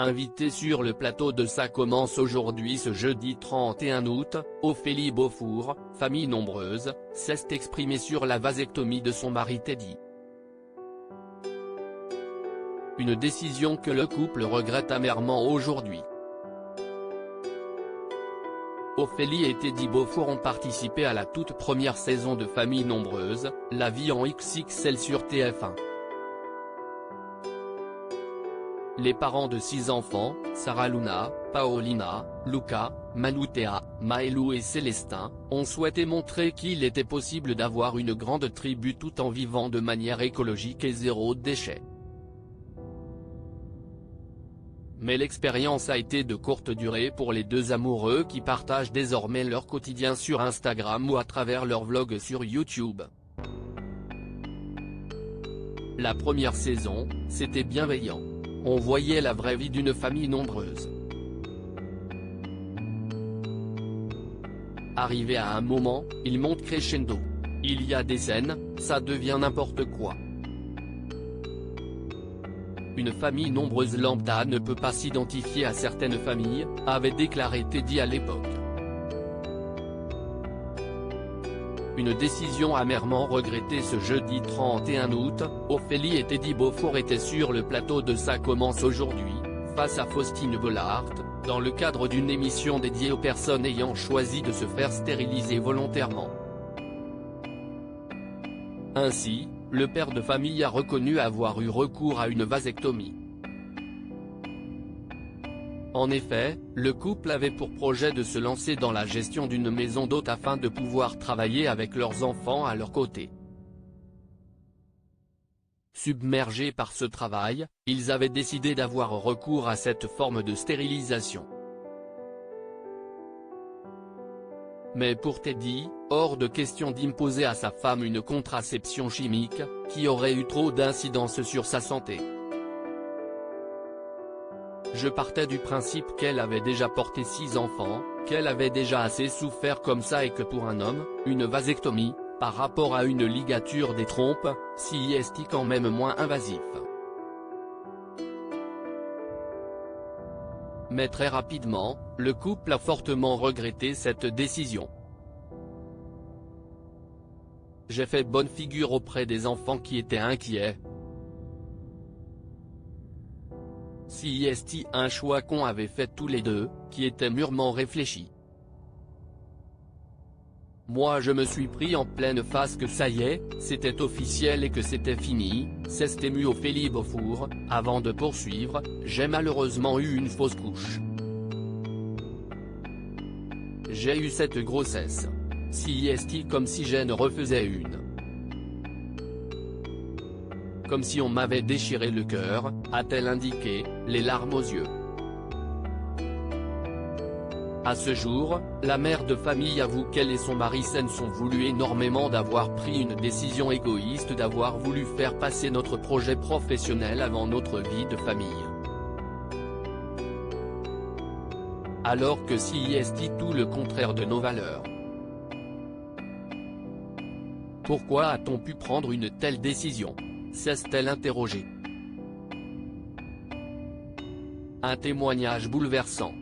Invitée sur le plateau de Ça commence aujourd'hui ce jeudi 31 août, Ophélie Beaufour, famille nombreuse, s'est exprimée sur la vasectomie de son mari Teddy. Une décision que le couple regrette amèrement aujourd'hui. Ophélie et Teddy Beaufour ont participé à la toute première saison de Famille nombreuse, La vie en XXL sur TF1. Les parents de 6 enfants, Sarah Luna, Paolina, Luca, Manutea, Maëlou et Célestin, ont souhaité montrer qu'il était possible d'avoir une grande tribu tout en vivant de manière écologique et zéro déchet. Mais l'expérience a été de courte durée pour les deux amoureux qui partagent désormais leur quotidien sur Instagram ou à travers leurs vlogs sur YouTube. La première saison, c'était bienveillant. On voyait la vraie vie d'une famille nombreuse. Arrivé à un moment, il monte crescendo. Il y a des scènes, ça devient n'importe quoi. Une famille nombreuse lambda ne peut pas s'identifier à certaines familles, avait déclaré Teddy à l'époque. Une décision amèrement regrettée ce jeudi 31 août, Ophélie et Teddy Beaufour étaient sur le plateau de Ça commence aujourd'hui, face à Faustine Bollaert, dans le cadre d'une émission dédiée aux personnes ayant choisi de se faire stériliser volontairement. Ainsi, le père de famille a reconnu avoir eu recours à une vasectomie. En effet, le couple avait pour projet de se lancer dans la gestion d'une maison d'hôtes afin de pouvoir travailler avec leurs enfants à leur côté. Submergés par ce travail, ils avaient décidé d'avoir recours à cette forme de stérilisation. Mais pour Teddy, hors de question d'imposer à sa femme une contraception chimique, qui aurait eu trop d'incidence sur sa santé. Je partais du principe qu'elle avait déjà porté 6 enfants, qu'elle avait déjà assez souffert comme ça et que pour un homme, une vasectomie, par rapport à une ligature des trompes, c'est quand même moins invasif. Mais très rapidement, le couple a fortement regretté cette décision. J'ai fait bonne figure auprès des enfants qui étaient inquiets. C'est un choix qu'on avait fait tous les deux, qui était mûrement réfléchi. Moi je me suis pris en pleine face que ça y est, c'était officiel et que c'était fini, s'est émue Ophélie Beaufour, avant de poursuivre, j'ai malheureusement eu une fausse couche. J'ai eu cette grossesse. C'est comme si je ne refaisais une. Comme si on m'avait déchiré le cœur, a-t-elle indiqué, les larmes aux yeux. À ce jour, la mère de famille avoue qu'elle et son mari se sont voulu énormément d'avoir pris une décision égoïste d'avoir voulu faire passer notre projet professionnel avant notre vie de famille. Alors que c'est tout le contraire de nos valeurs. Pourquoi a-t-on pu prendre une telle décision ? S'est-elle interrogée. Un témoignage bouleversant.